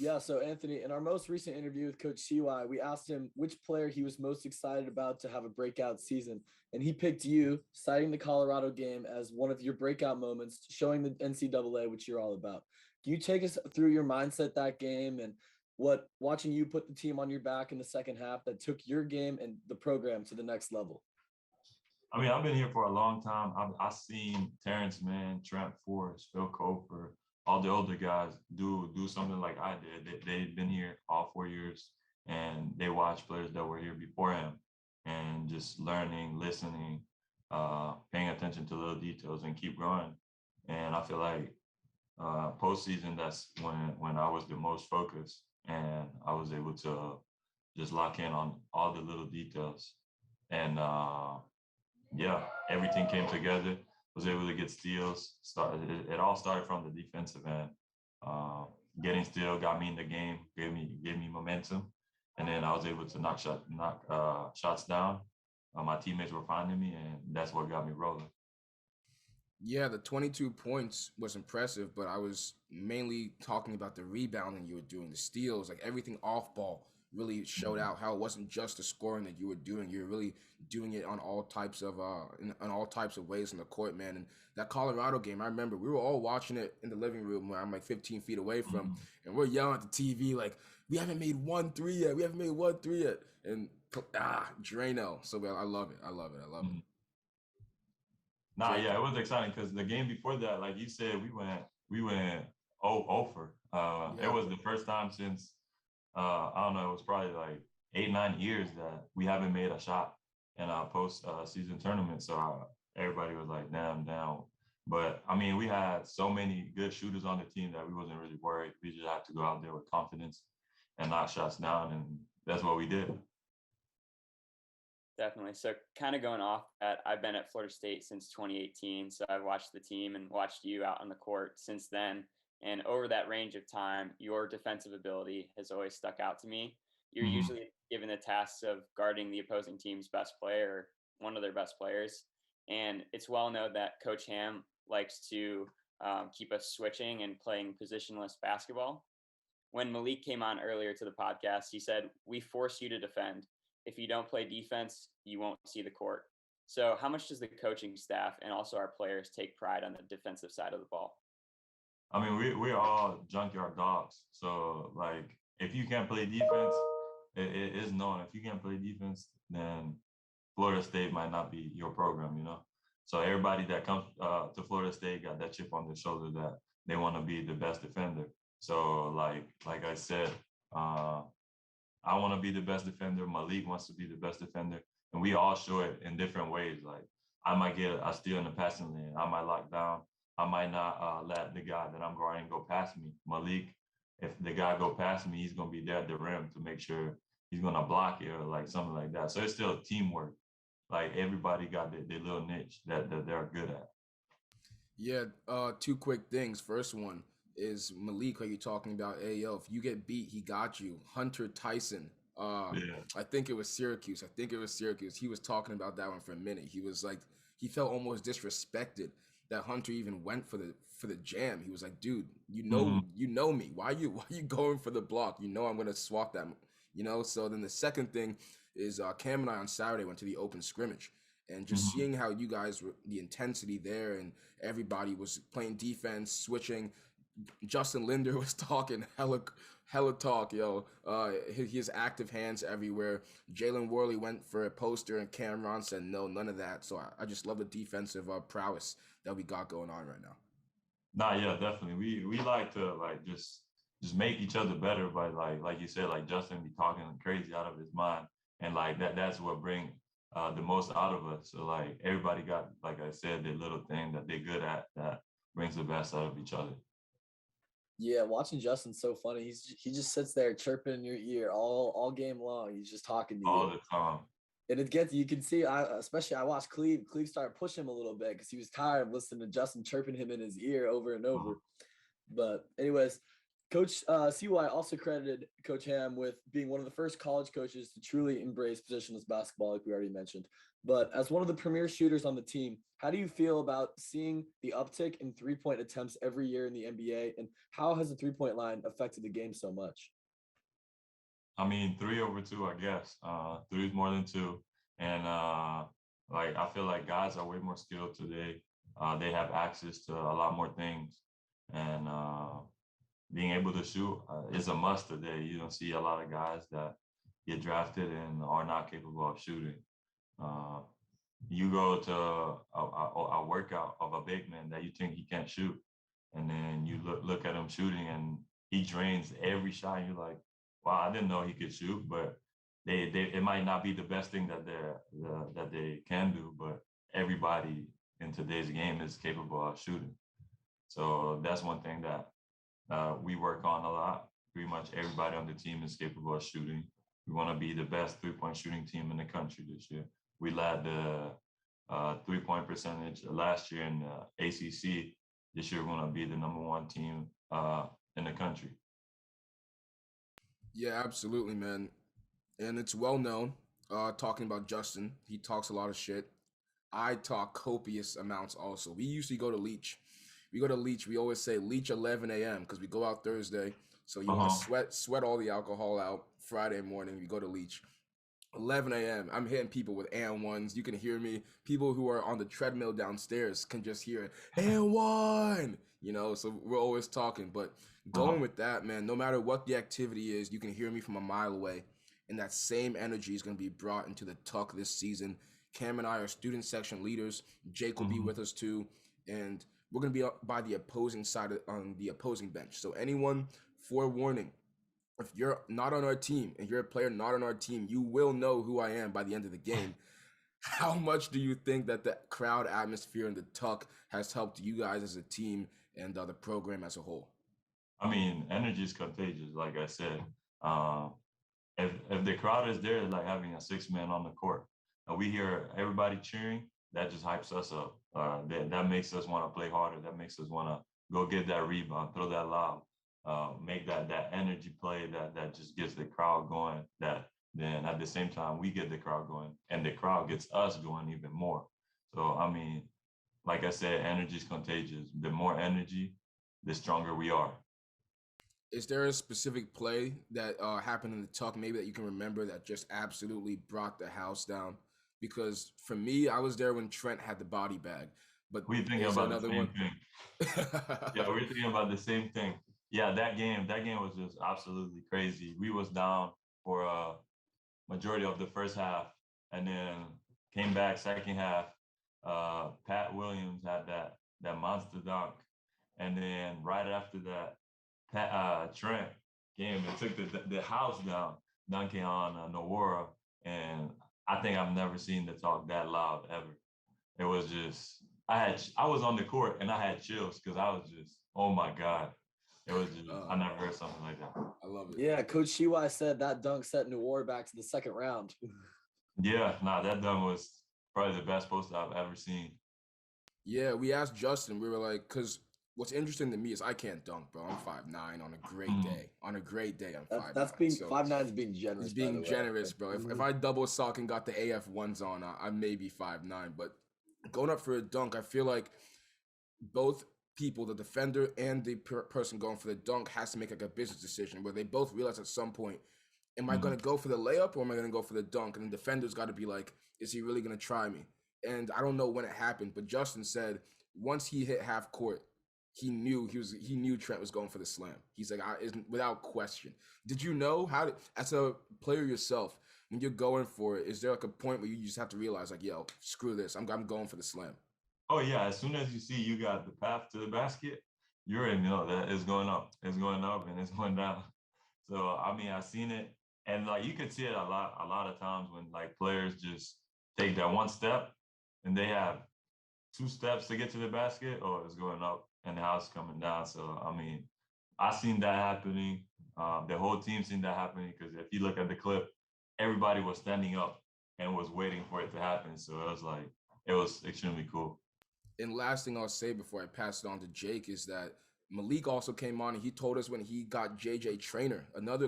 Yeah, so Anthony, in our most recent interview with Coach CY, we asked him which player he was most excited about to have a breakout season. And he picked you, citing the Colorado game as one of your breakout moments, showing the NCAA, which you're all about. Can you take us through your mindset that game and what watching you put the team on your back in the second half that took your game and the program to the next level? I mean, I've been here for a long time. I've seen Terrence Mann, Trent Forrest, Phil Kofer, all the older guys do something like I did. They've been here all 4 years, and they watch players that were here before him, and just learning, listening, paying attention to little details, and keep growing. And I feel like postseason, that's when I was the most focused, and I was able to just lock in on all the little details. And yeah, everything came together. Was able to get steals. It all started from the defensive end. Getting steal got me in the game, gave me momentum, and then I was able to knock shots down. My teammates were finding me, and that's what got me rolling. Yeah, the 22 points was impressive, but I was mainly talking about the rebounding you were doing, the steals, like everything off ball really showed out how it wasn't just the scoring that you were doing. You're really doing it on all types of on all types of ways in the court, man. And that Colorado game, I remember we were all watching it in the living room where I'm like 15 feet away from, and we're yelling at the TV like, "We haven't made 1 3 yet. We haven't made 1 3 yet." And Drano. So well, I love it. I love it. I love it. Nah, yeah, it was exciting because the game before that, like you said, we went over. It was the first time since I don't know, it was probably like 8 9 years that we haven't made a shot in a post season tournament. So everybody was like, damn, down. But I mean, we had so many good shooters on the team that we wasn't really worried. We just had to go out there with confidence and knock shots down, and that's what we did. Definitely. So kind of going off that, I've been at Florida State since 2018. So I've watched the team and watched you out on the court since then. And over that range of time, your defensive ability has always stuck out to me. You're usually given the tasks of guarding the opposing team's best player, one of their best players. And it's well known that Coach Ham likes to keep us switching and playing positionless basketball. When Malik came on earlier to the podcast, he said, "We force you to defend. If you don't play defense, you won't see the court." So how much does the coaching staff and also our players take pride on the defensive side of the ball? I mean, we're all junkyard dogs. So like, if you can't play defense, it is known. If you can't play defense, then Florida State might not be your program, you know? So everybody that comes to Florida State got that chip on their shoulder that they want to be the best defender. So like I said, I want to be the best defender. Malik wants to be the best defender. And we all show it in different ways. Like I might get a steal in the passing lane. I might lock down. I might not let the guy that I'm guarding go past me. Malik, if the guy go past me, he's going to be there at the rim to make sure he's going to block it or like something like that. So it's still teamwork. Like everybody got their little niche that they're good at. Yeah, two quick things. First one is Malik, like you're talking about. Hey, yo, if you get beat, he got you. Hunter Tyson. I think it was Syracuse. He was talking about that one for a minute. He was like, he felt almost disrespected that Hunter even went for the jam. He was like, dude, you know me. Why you going for the block? You know I'm gonna swap that. You know. So then the second thing is Cam and I on Saturday went to the open scrimmage. And just seeing how you guys were, the intensity there, and everybody was playing defense, switching. Justin Linder was talking hella talk, yo. His active hands everywhere. Jalen Worley went for a poster, and Cameron said no, none of that. So I just love the defensive prowess that we got going on right now. Nah, yeah, definitely. We like to like just make each other better by like you said, like Justin be talking crazy out of his mind, and like that's what bring the most out of us. So like everybody got, like I said, their little thing that they're good at that brings the best out of each other. Yeah, watching Justin's so funny. He just sits there chirping in your ear all game long. He's just talking to you all the time. And it gets, you can see, I watched Cleve started pushing him a little bit because he was tired of listening to Justin chirping him in his ear over and over. But anyways, Coach CY also credited Coach Ham with being one of the first college coaches to truly embrace positionless basketball, like we already mentioned. But as one of the premier shooters on the team, how do you feel about seeing the uptick in three-point attempts every year in the NBA? And how has the three-point line affected the game so much? I mean, 3/2, I guess. Three is more than two. And like, I feel like guys are way more skilled today. They have access to a lot more things. And being able to shoot is a must today. You don't see a lot of guys that get drafted and are not capable of shooting. You go to a workout of a big man that you think he can't shoot, and then you look at him shooting, and he drains every shot. And you're like, wow, I didn't know he could shoot, but it might not be the best thing that they can do, but everybody in today's game is capable of shooting. So that's one thing that we work on a lot. Pretty much everybody on the team is capable of shooting. We want to be the best three-point shooting team in the country this year. We led the three-point percentage last year in the ACC. This year, we're going to be the #1 team in the country. Yeah, absolutely, man. And it's well known, talking about Justin, he talks a lot of shit. I talk copious amounts also. We usually go to Leach. We always say Leach 11 a.m. because we go out Thursday. So you want to sweat all the alcohol out. Friday morning, we go to Leach. 11 a.m. I'm hitting people with and ones. You can hear me. People who are on the treadmill downstairs can just hear it. And one, so we're always talking. But going with that, man, no matter what the activity is, you can hear me from a mile away. And that same energy is going to be brought into the Tuck this season. Cam and I are student section leaders. Jake will be with us too. And we're going to be by the opposing side on the opposing bench. So anyone, forewarning, if you're not on our team and you're a player not on our team, you will know who I am by the end of the game. How much do you think that the crowd atmosphere in the Tuck has helped you guys as a team and the program as a whole? I mean, energy is contagious, like I said. If the crowd is there, it's like having a 6-man on the court. And we hear everybody cheering, that just hypes us up. That makes us want to play harder. That makes us want to go get that rebound, throw that lob. Make that energy play that just gets the crowd going, that then at the same time we get the crowd going and the crowd gets us going even more. So I mean, like I said, energy is contagious. The more energy, the stronger we are. Is there a specific play that happened in the Tuck maybe that you can remember that just absolutely brought the house down? Because for me, I was there when Trent had the body bag. But we're thinking about the same thing. Yeah, we're thinking about the same thing. Yeah, that game was just absolutely crazy. We was down for a majority of the first half, and then came back second half. Pat Williams had that monster dunk, and then right after that, Trent came and took the house down, dunking on Nowara, and I think I've never seen the talk that loud ever. It was just I was on the court and I had chills because I was just, oh my God. It was just, I never heard something like that. I love it. Yeah, Coach Shiwai said that dunk set Nowara back to the second round. Yeah, that dunk was probably the best post I've ever seen. Yeah, we asked Justin, we were like, because what's interesting to me is I can't dunk, bro. I'm 5'9" on a great day. On a great day, I'm 5'9". That's being 5'9" is being generous. It's being generous, bro. If I double sock and got the AF1s on, I may be 5'9". But going up for a dunk, I feel like both people, the defender and the person going for the dunk, has to make like a business decision where they both realize at some point, am I going to go for the layup or am I going to go for the dunk? And the defender's got to be like, is he really going to try me? And I don't know when it happened, but Justin said once he hit half court, he knew Trent was going for the slam. He's like, without question. Did you know as a player yourself, when you're going for it, is there like a point where you just have to realize like, yo, screw this, I'm going for the slam? Oh yeah, as soon as you see you got the path to the basket, you already know that it's going up, and it's going down. So I mean, I've seen it, and like you could see it a lot of times when like players just take that one step, and they have 2 steps to get to the basket, or it's going up and the house coming down. So I mean, I seen that happening. The whole team seen that happening because if you look at the clip, everybody was standing up and was waiting for it to happen. So it was extremely cool. And last thing I'll say before I pass it on to Jake is that Malik also came on and he told us when he got JJ Trainer, another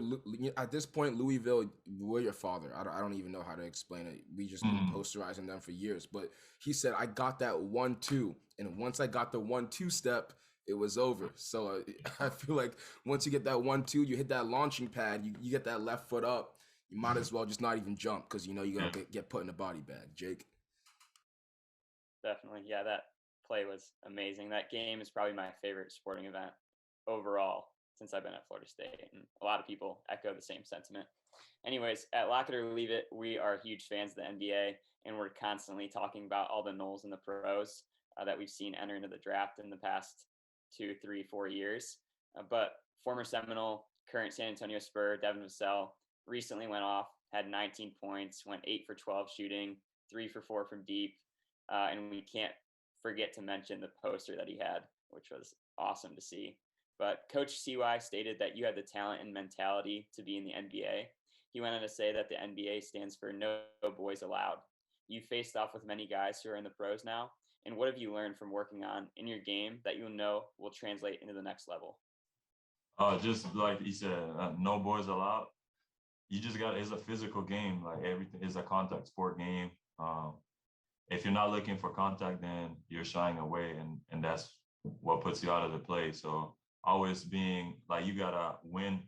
at this point Louisville, we're your father. I don't even know how to explain it. We just been posterizing them for years. But he said I got that 1-2, and once I got the 1-2 step, it was over. So I feel like once you get that 1-2, you hit that launching pad, you get that left foot up, you might as well just not even jump because you're gonna get put in a body bag. Jake. Definitely, yeah, that play was amazing. That game is probably my favorite sporting event overall since I've been at Florida State, and a lot of people echo the same sentiment. Anyways, at Lock It or Leave It, we are huge fans of the NBA, and we're constantly talking about all the Noles and the pros that we've seen enter into the draft in the past 2, 3, 4 years. But former Seminole, current San Antonio Spur, Devin Vassell, recently went off, had 19 points, went 8 for 12 shooting, 3 for 4 from deep, and we can't forget to mention the poster that he had, which was awesome to see. But Coach CY stated that you had the talent and mentality to be in the NBA. He went on to say that the NBA stands for no boys allowed. You faced off with many guys who are in the pros now. And what have you learned from working on in your game that you know will translate into the next level? Just like he said, no boys allowed. You just it's a physical game. Like everything is a contact sport game. If you're not looking for contact, then you're shying away, and that's what puts you out of the play. So always being like, you gotta win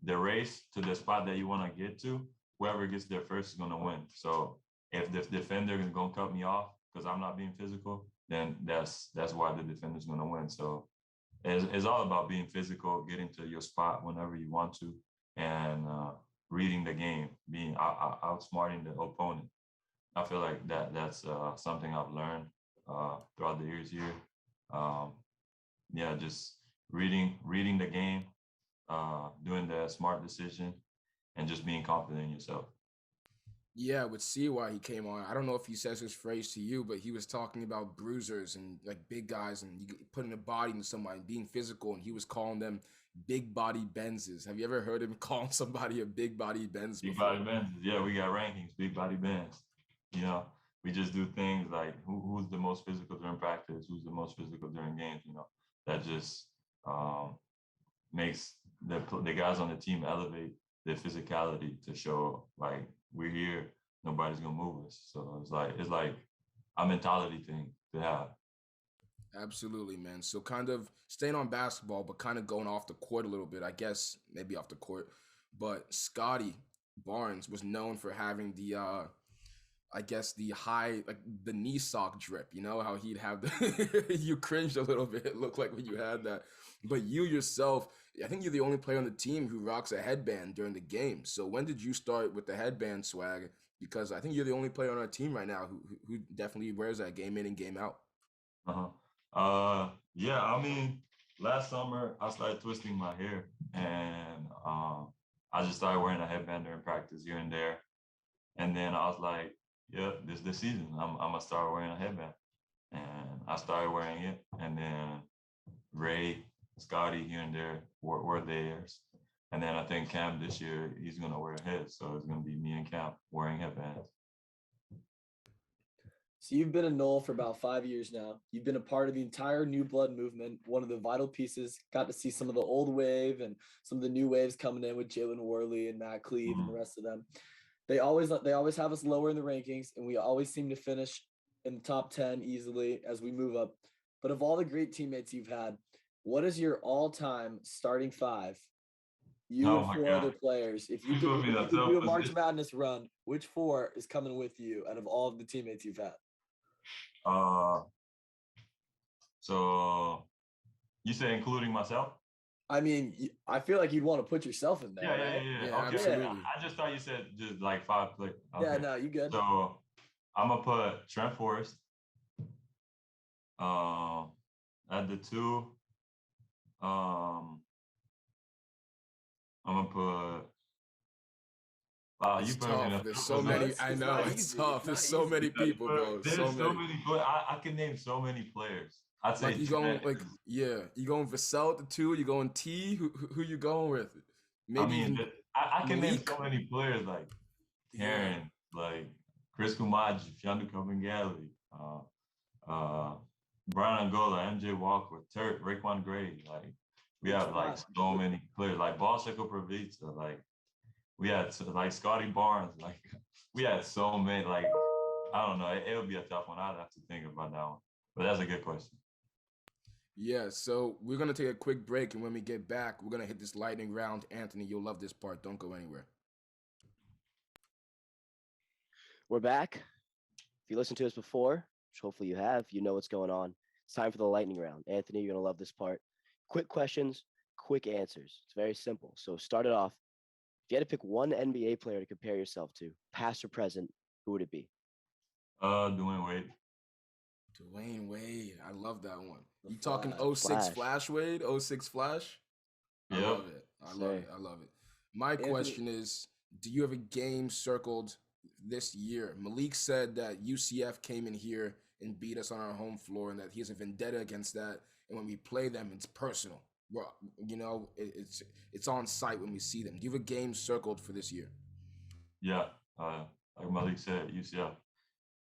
the race to the spot that you want to get to. Whoever gets there first is gonna win. So if the defender is gonna cut me off because I'm not being physical, then that's why the defender's gonna win. So it's all about being physical, getting to your spot whenever you want to, and reading the game, being outsmarting the opponent. I feel like that's something I've learned throughout the years here. Just reading the game, doing the smart decision, and just being confident in yourself. Yeah, with CY, he came on. I don't know if he says this phrase to you, but he was talking about bruisers and like big guys and putting a body into somebody and being physical, and he was calling them big body Benzes. Have you ever heard him call somebody a big body Benz before? Big body Benzes. Yeah, we got rankings, big body Benz. We just do things like who's the most physical during practice, who's the most physical during games. That just makes the guys on the team elevate their physicality to show like we're here, nobody's gonna move us. So it's like a mentality thing to have. Absolutely, man. So kind of staying on basketball, but kind of going off the court a little bit, I guess, maybe off the court. But Scotty Barnes was known for having the the knee sock drip, how he'd have you cringed a little bit. It looked like when you had that, but you yourself, I think you're the only player on the team who rocks a headband during the game. So when did you start with the headband swag? Because I think you're the only player on our team right now who definitely wears that game in and game out. Yeah, I mean, last summer I started twisting my hair, and I just started wearing a headband during practice here and there. And then I was like, yeah, this is the season. I'm gonna start wearing a headband, and I started wearing it. And then Ray, Scotty here and there were theirs. And then I think Cam this year, he's gonna wear his. So it's gonna be me and Cam wearing headbands. So you've been a Nole for about 5 years now. You've been a part of the entire New Blood movement, one of the vital pieces. Got to see some of the old wave and some of the new waves coming in with Jalen Worley and Matt Cleave and the rest of them. They always have us lower in the rankings, and we always seem to finish in the top 10 easily as we move up. But of all the great teammates you've had, what is your all-time starting five? You and four other players. If you could do a March Madness run, which four is coming with you out of all of the teammates you've had? So you say including myself? I mean, I feel like you'd want to put yourself in there. Yeah, okay. Absolutely. I just thought you said just like 5 players. Okay. Yeah, no, you good. So I'm gonna put Trent Forrest. At the 2. I'm gonna put. It's tough. There's so many. I know it's tough. There's so many people, bro. There's so many. I can name so many players. I'd say like you going you going Vassell at the 2. You going T? Who you going with? Maybe I can name so many players like Karen, like Chris Kumaji, Fiandu Kabangali, uh, Brian Angola, MJ Walker, Turk, Raekwon Gray. Like we have like so many players, like Balsico Pravitsa, like we had like Scotty Barnes, like we had so many. Like I don't know, it would be a tough one. I'd have to think about that one, but that's a good question. Yeah, so we're gonna take a quick break, and when we get back, we're gonna hit this lightning round. Anthony, you'll love this part. Don't go anywhere. We're back. If you listened to us before, which hopefully you have, you know what's going on. It's time for the lightning round. Anthony, you're going to love this part. Quick questions, quick answers. It's very simple. So start it off. If you had to pick one NBA player to compare yourself to, past or present, who would it be? Dwayne Wade. Dwayne Wade. I love that one. The You talking Flash. 06 Flash Wade? 06 Flash? I Yep. love it. I love it. I love it. My question is, do you have a game circled this year? Malik said that UCF came in here and beat us on our home floor and that he has a vendetta against that. And when we play them, it's personal. You know, it's on site when we see them. Do you have a game circled for this year? Yeah. Like Malik said, UCF.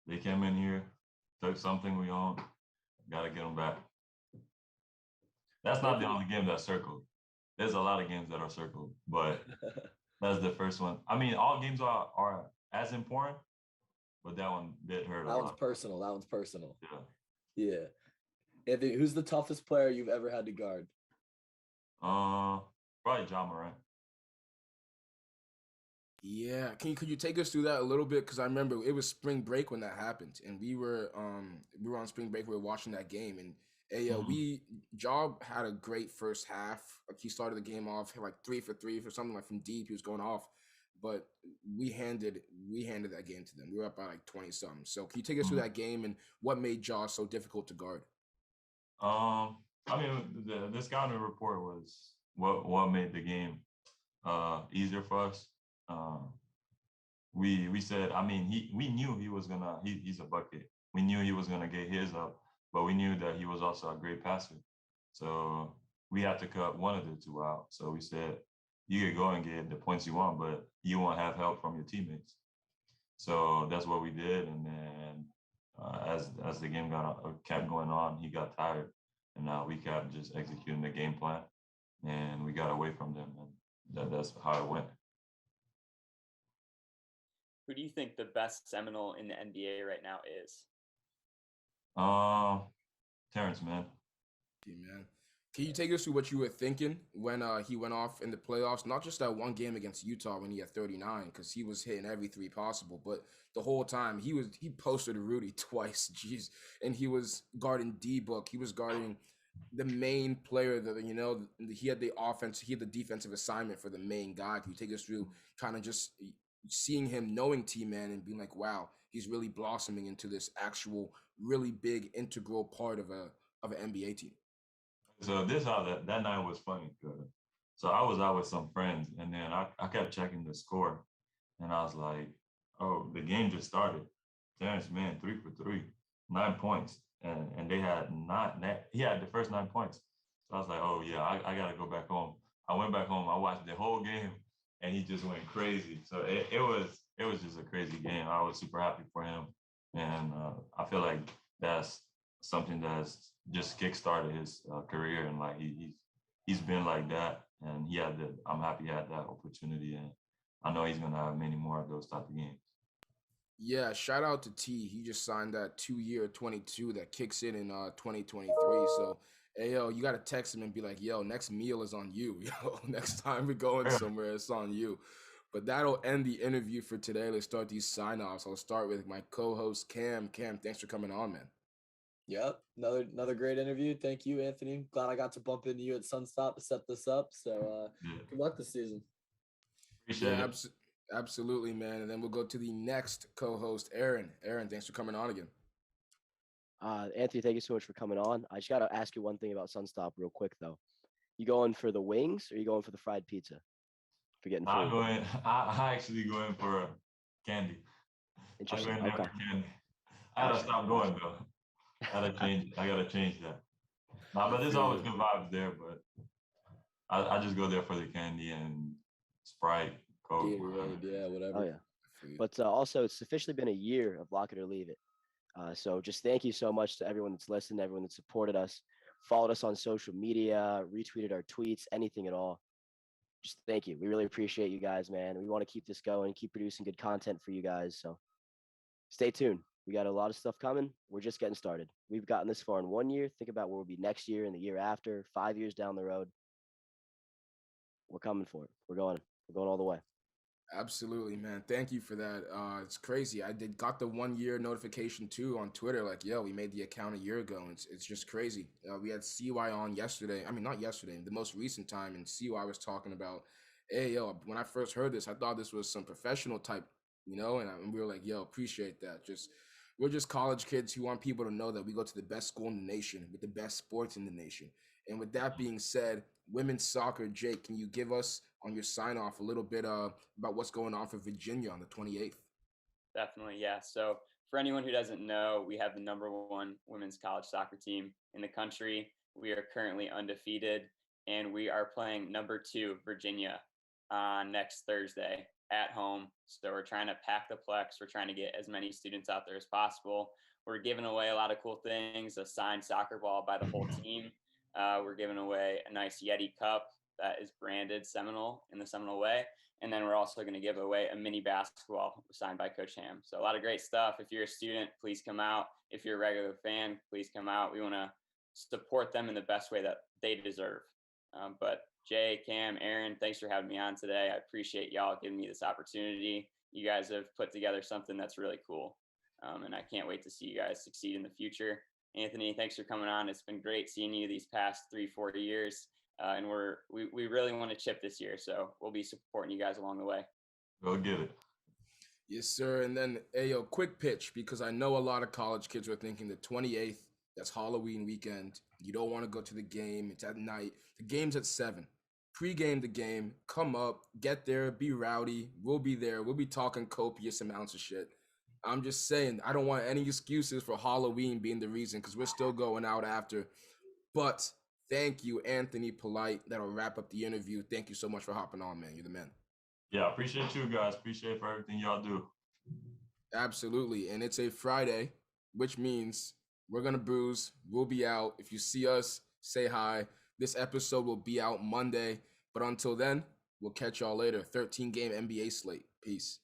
They came in here, took something we own. Got to get them back. That's not the only game that's circled. There's a lot of games that are circled, but that's the first one. I mean, all games are as important, but that one did hurt a lot. That one's personal. That one's personal. Yeah. Yeah. Anthony, who's the toughest player you've ever had to guard? Probably Ja Morant. Yeah, could you take us through that a little bit? Because I remember it was spring break when that happened, and we were on spring break. We were watching that game, and Ja had a great first half. Like he started the game off like 3 for 3 for something like from deep. He was going off, but we handed that game to them. We were up by like 20 something. So can you take us through that game and what made Ja so difficult to guard? I mean, the scouting report was what made the game easier for us. We said, I mean, we knew he was gonna. He's a bucket. We knew he was gonna get his up, but we knew that he was also a great passer. So we had to cut one of the two out. So we said, you could go and get the points you want, but you won't have help from your teammates. So that's what we did. And then as the game kept going on, he got tired, and now we kept just executing the game plan, and we got away from them, and that's how it went. Who do you think the best Seminole in the NBA right now is? Terrence, man. Yeah, man. Can you take us through what you were thinking when he went off in the playoffs? Not just that one game against Utah when he had 39, because he was hitting every three possible, but the whole time he posted Rudy twice, jeez, and he was guarding D-Book. He was guarding the main player that, you know, he had the offense, he had the defensive assignment for the main guy. Can you take us through kind of just seeing him, knowing T-Man, and being like, wow, he's really blossoming into this actual really big integral part of an NBA team? So this how that night was funny. So I was out with some friends, and then I kept checking the score, and I was like, oh, the game just started. Terrence, man, 3 for 3, 9 points, and they had he had the first 9 points. So I was like, oh yeah, I gotta go back home. I went back home. I watched the whole game, and he just went crazy. So it was just a crazy game. I was super happy for him, and I feel like that's something that's just kickstarted his career, and like he's been like that, and I'm happy he had that opportunity, and I know he's gonna have many more of those type of games. Yeah, shout out to T. He just signed that 2-year 22 that kicks in 2023. So, hey, yo, you got to text him and be like, yo, next meal is on you. Yo, next time we're going somewhere, it's on you. But that'll end the interview for today. Let's start these sign-offs. I'll start with my co-host, Cam. Cam, thanks for coming on, man. Yep, another great interview. Thank you, Anthony. Glad I got to bump into you at Sunstop to set this up. So good luck this season. Appreciate it. Absolutely, man. And then we'll go to the next co-host, Aaron. Aaron, thanks for coming on again. Anthony, thank you so much for coming on. I just got to ask you one thing about Sunstop real quick, though. You going for the wings or are you going for the fried pizza? For getting food? I actually go in for candy. Interesting. I go in there for candy. I gotta stop going though. I gotta change that. But there's always good vibes there, but I just go there for the candy and Sprite, Coke, yeah, whatever. Oh yeah. But also, it's officially been a year of Lock It or Leave It. So just thank you so much to everyone that's listened, everyone that supported us, followed us on social media, retweeted our tweets, anything at all. Just thank you. We really appreciate you guys, man. We want to keep this going, keep producing good content for you guys. So stay tuned. We got a lot of stuff coming. We're just getting started. We've gotten this far in 1 year. Think about where we'll be next year and the year after, 5 years down the road. We're coming for it. We're going all the way. Absolutely, man. Thank you for that. It's crazy. I got the 1 year notification too on Twitter. Like, yo, we made the account a year ago. And it's just crazy. We had CY on yesterday. I mean, not yesterday, the most recent time. And CY was talking about, hey, yo, when I first heard this, I thought this was some professional type, and we were like, yo, appreciate that. We're just college kids who want people to know that we go to the best school in the nation with the best sports in the nation. And with that being said, women's soccer, Jake, can you give us on your sign off a little bit about what's going on for Virginia on the 28th? Definitely, yeah. So for anyone who doesn't know, we have the #1 women's college soccer team in the country. We are currently undefeated, and we are playing #2 Virginia on next Thursday at home. So we're trying to pack the Plex. We're trying to get as many students out there as possible. We're giving away a lot of cool things, a signed soccer ball by the whole team. We're giving away a nice Yeti cup that is branded Seminole in the Seminole way. And then we're also going to give away a mini basketball signed by Coach Ham. So a lot of great stuff. If you're a student, please come out. If you're a regular fan, please come out. We want to support them in the best way that they deserve. But Jay, Cam, Aaron, thanks for having me on today. I appreciate y'all giving me this opportunity. You guys have put together something that's really cool. And I can't wait to see you guys succeed in the future. Anthony, thanks for coming on. It's been great seeing you these past 3-4 years. And we really want to chip this year. So we'll be supporting you guys along the way. Go get it. Yes, sir. And then, quick pitch, because I know a lot of college kids are thinking the 28th, that's Halloween weekend. You don't want to go to the game. It's at night. The game's at 7. Pre-game the game. Come up, get there, be rowdy. We'll be there. We'll be talking copious amounts of shit. I'm just saying, I don't want any excuses for Halloween being the reason, because we're still going out after. But thank you, Anthony Polite. That'll wrap up the interview. Thank you so much for hopping on, man. You're the man. Yeah, appreciate you guys. Appreciate for everything y'all do. Absolutely. And it's a Friday, which means we're going to bruise. We'll be out. If you see us, say hi. This episode will be out Monday. But until then, we'll catch y'all later. 13-game NBA slate. Peace.